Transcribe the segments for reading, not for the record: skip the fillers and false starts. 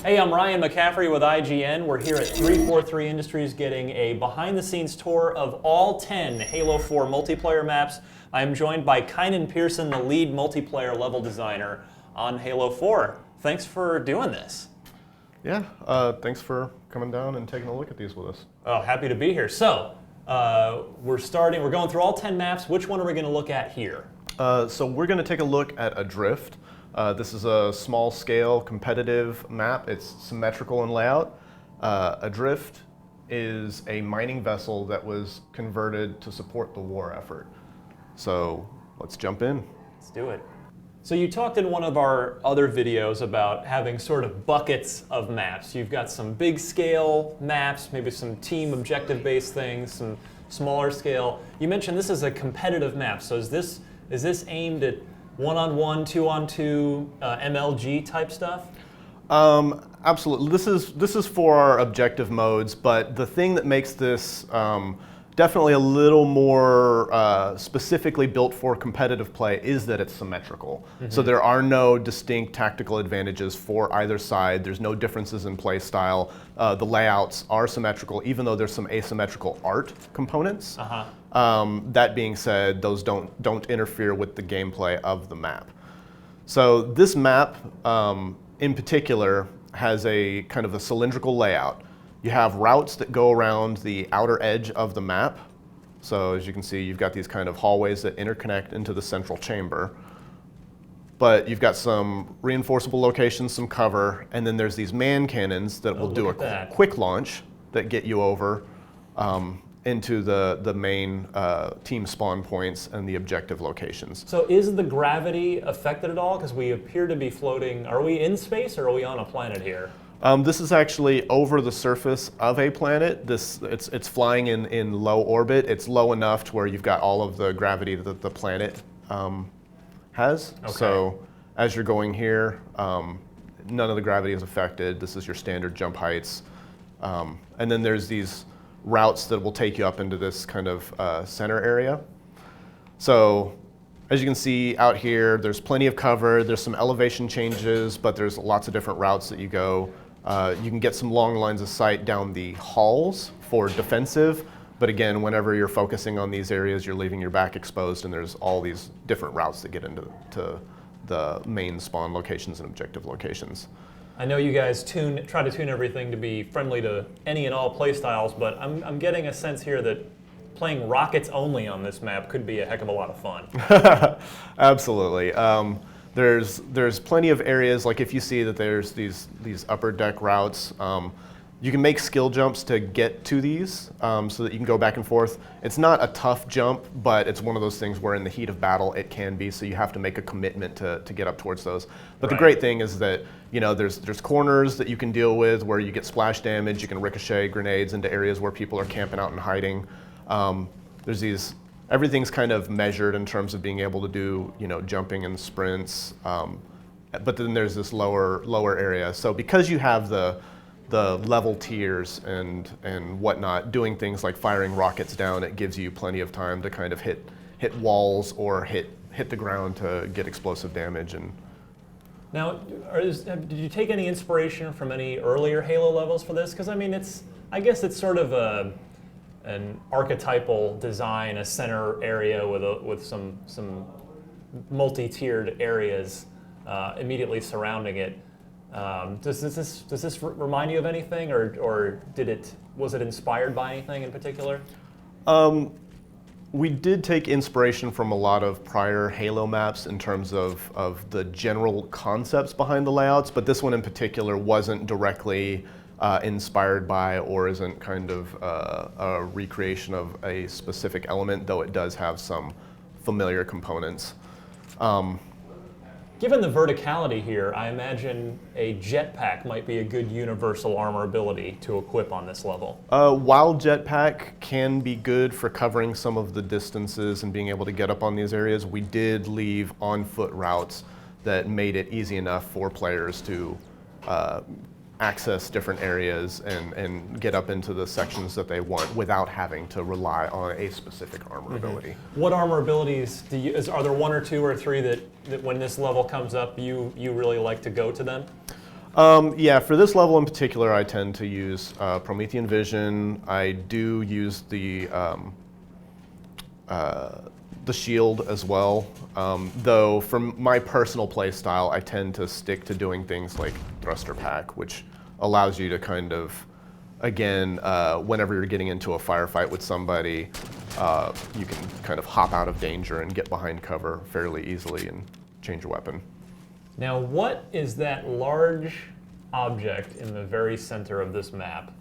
Hey, I'm Ryan McCaffrey with IGN. We're here at 343 Industries getting a behind-the-scenes tour of all 10 Halo 4 multiplayer maps. I'm joined by Kynan Pearson, the lead multiplayer level designer on Halo 4. Thanks for doing this. Yeah, thanks for coming down and taking a look at these with us. Oh, happy to be here. So, we're going through all 10 maps. Which one are we going to look at here? So we're going to take a look at Adrift. This is a small-scale competitive map. It's symmetrical in layout. Adrift is a mining vessel that was converted to support the war effort. So let's jump in. Let's do it. So you talked in one of our other videos about having sort of buckets of maps. You've got some big-scale maps, maybe some team objective-based things, some smaller scale. You mentioned this is a competitive map. So is this aimed at one-on-one, two-on-two, MLG type stuff? Absolutely. This is for our objective modes, but the thing that makes this definitely a little more specifically built for competitive play is that it's symmetrical. Mm-hmm. So there are no distinct tactical advantages for either side. There's no differences in play style. The layouts are symmetrical, even though there's some asymmetrical art components. Uh-huh. That being said, those don't interfere with the gameplay of the map. So this map, in particular, has a kind of a cylindrical layout. You have routes that go around the outer edge of the map. So as you can see, you've got these kind of hallways that interconnect into the central chamber. But you've got some reinforceable locations, some cover, and then there's these man cannons that will do a quick launch that get you over into the main team spawn points and the objective locations. So is the gravity affected at all? Because we appear to be floating. Are we in space or are we on a planet here? This is actually over the surface of a planet. It's flying in low orbit. It's low enough to where you've got all of the gravity that the planet has. Okay. So as you're going here, none of the gravity is affected. This is your standard jump heights. And then there's these routes that will take you up into this kind of center area. So as you can see out here, there's plenty of cover. There's some elevation changes, but there's lots of different routes that you go. You can get some long lines of sight down the halls for defensive, but again, whenever you're focusing on these areas, you're leaving your back exposed, and there's all these different routes that get into the main spawn locations and objective locations. I know you guys try to tune everything to be friendly to any and all playstyles, but I'm getting a sense here that playing rockets only on this map could be a heck of a lot of fun. Absolutely. There's plenty of areas, like if you see that there's these upper deck routes, you can make skill jumps to get to these so that you can go back and forth. It's not a tough jump, but it's one of those things where in the heat of battle it can be, so you have to make a commitment to get up towards those. But the great thing is that there's corners that you can deal with where you get splash damage, you can ricochet grenades into areas where people are camping out and hiding. Everything's kind of measured in terms of being able to do jumping and sprints, but then there's this lower area. So because you have the level tiers and whatnot, doing things like firing rockets down, it gives you plenty of time to kind of hit walls or hit the ground to get explosive damage. And now, did you take any inspiration from any earlier Halo levels for this? Because I guess it's sort of an archetypal design, a center area with some multi-tiered areas immediately surrounding it. Does this remind you of anything, or was it inspired by anything in particular? We did take inspiration from a lot of prior Halo maps in terms of the general concepts behind the layouts, but this one in particular wasn't directly inspired by or isn't kind of a recreation of a specific element, though it does have some familiar components. Given the verticality here, I imagine a jetpack might be a good universal armor ability to equip on this level. While jetpack can be good for covering some of the distances and being able to get up on these areas, we did leave on-foot routes that made it easy enough for players to access different areas and get up into the sections that they want without having to rely on a specific armor ability. What armor abilities are there one or two or three that when this level comes up you really like to go to them? Yeah, for this level in particular, I tend to use Promethean Vision. I do use the shield as well, though from my personal play style, I tend to stick to doing things like Thruster Pack, which allows you to kind of, again, whenever you're getting into a firefight with somebody, you can kind of hop out of danger and get behind cover fairly easily and change your weapon. Now, what is that large object in the very center of this map?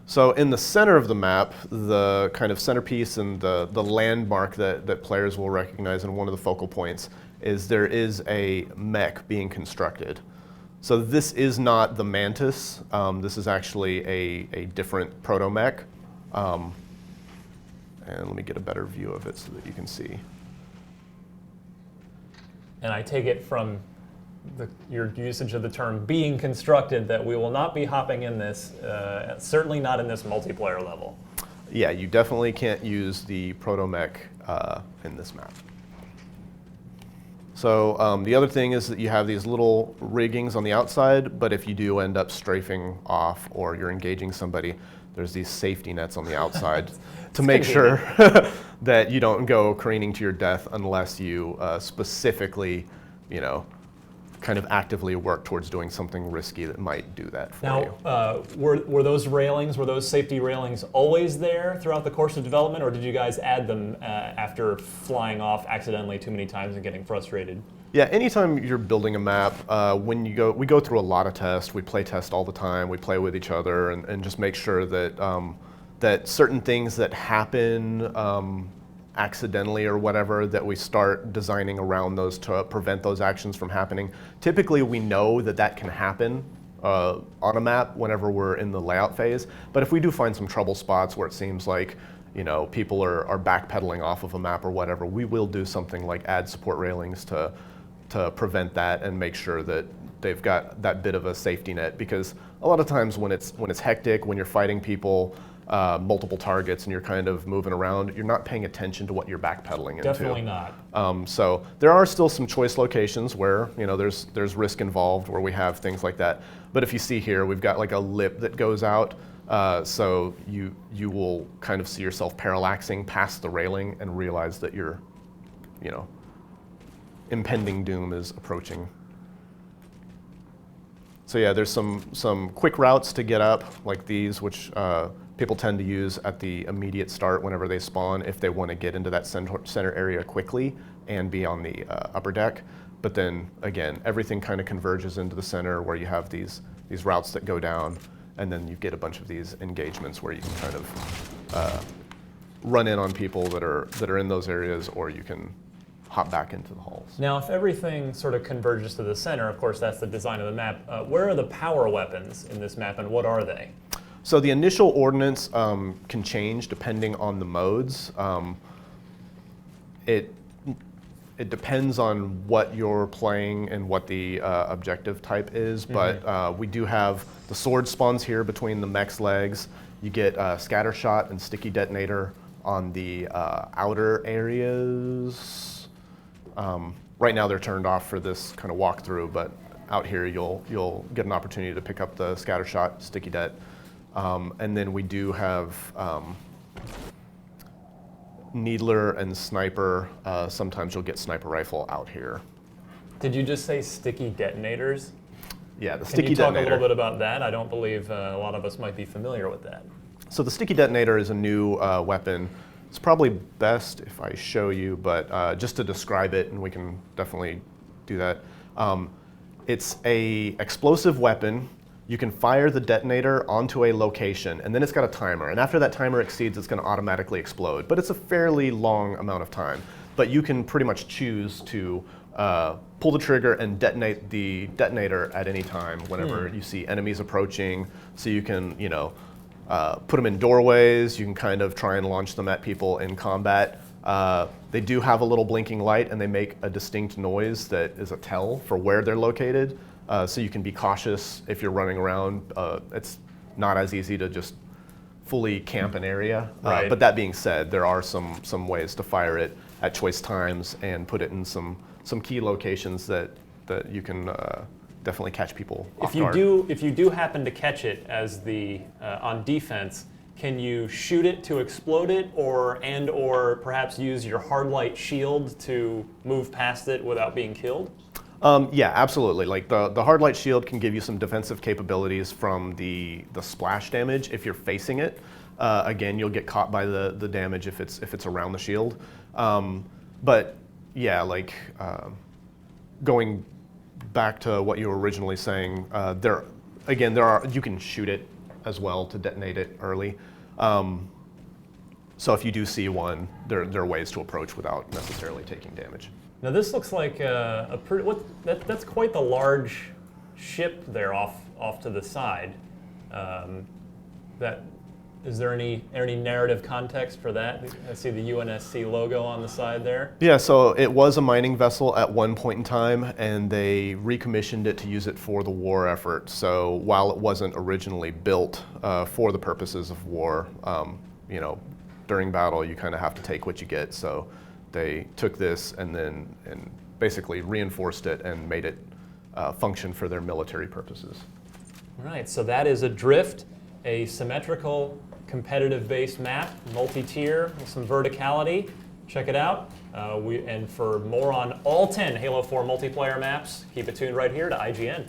So in the center of the map, the kind of centerpiece and the landmark that players will recognize, and one of the focal points, is there is a mech being constructed. So this is not the Mantis. This is actually a different proto-mech. And let me get a better view of it so that you can see. And I take it from your usage of the term being constructed that we will not be hopping in this, certainly not in this multiplayer level. Yeah, you definitely can't use the proto-mech in this map. So the other thing is that you have these little riggings on the outside, but if you do end up strafing off or you're engaging somebody, there's these safety nets on the outside to make sure that you don't go careening to your death unless you specifically, kind of actively work towards doing something risky that might do that for you. Now, were those safety railings always there throughout the course of development, or did you guys add them after flying off accidentally too many times and getting frustrated? Yeah, anytime you're building a map, we go through a lot of tests. We play test all the time. We play with each other and just make sure that that certain things that happen accidentally or whatever, that we start designing around those to prevent those actions from happening. Typically, we know that can happen on a map whenever we're in the layout phase. But if we do find some trouble spots where it seems like people are backpedaling off of a map or whatever, we will do something like add support railings to prevent that and make sure that they've got that bit of a safety net. Because a lot of times when it's hectic, when you're fighting people, multiple targets, and you're kind of moving around, you're not paying attention to what you're backpedaling into. Definitely not. So there are still some choice locations where there's risk involved, where we have things like that. But if you see here, we've got like a lip that goes out, so you will kind of see yourself parallaxing past the railing and realize that your impending doom is approaching. So yeah, there's some quick routes to get up, like these, which people tend to use at the immediate start whenever they spawn if they want to get into that center area quickly and be on the upper deck. But then again, everything kind of converges into the center where you have these routes that go down, and then you get a bunch of these engagements where you can kind of run in on people that are in those areas, or you can hop back into the halls. Now, if everything sort of converges to the center, of course, that's the design of the map. Where are the power weapons in this map, and what are they? So the initial ordnance can change depending on the modes. It depends on what you're playing and what the objective type is, but we do have the sword spawns here between the mech's legs. You get scatter shot and sticky detonator on the outer areas. Right now they're turned off for this kind of walkthrough, but out here you'll get an opportunity to pick up the scatter shot, sticky det. And then we do have needler and sniper. Sometimes you'll get sniper rifle out here. Did you just say sticky detonators? Yeah, the sticky detonator. Can you talk a little bit about that? I don't believe a lot of us might be familiar with that. So the sticky detonator is a new weapon. It's probably best if I show you, but just to describe it, and we can definitely do that. It's a explosive weapon. You can fire the detonator onto a location, and then it's got a timer. And after that timer exceeds, it's going to automatically explode. But it's a fairly long amount of time. But you can pretty much choose to pull the trigger and detonate the detonator at any time whenever you see enemies approaching. So you can, put them in doorways. You can kind of try and launch them at people in combat. They do have a little blinking light, and they make a distinct noise that is a tell for where they're located. So you can be cautious if you're running around. It's not as easy to just fully camp an area. Right. But that being said, there are some ways to fire it at choice times and put it in some key locations that you can definitely catch people off If you guard. if you do happen to catch it as the on defense, can you shoot it to explode it, or perhaps use your hard light shield to move past it without being killed? Yeah, absolutely. Like the hard light shield can give you some defensive capabilities from the splash damage if you're facing it. Again, you'll get caught by the damage if it's around the shield. But yeah, like going back to what you were originally saying, you can shoot it as well to detonate it early. So if you do see one, there are ways to approach without necessarily taking damage. Now this looks like that's quite the large ship there off to the side. Is there any narrative context for that? I see the UNSC logo on the side there. Yeah, so it was a mining vessel at one point in time, and they recommissioned it to use it for the war effort. So while it wasn't originally built for the purposes of war, during battle you kind of have to take what you get. So they took this and basically reinforced it and made it function for their military purposes. All right, so that is Adrift, a symmetrical, competitive-based map, multi-tier, with some verticality. Check it out. And for more on all 10 Halo 4 multiplayer maps, keep it tuned right here to IGN.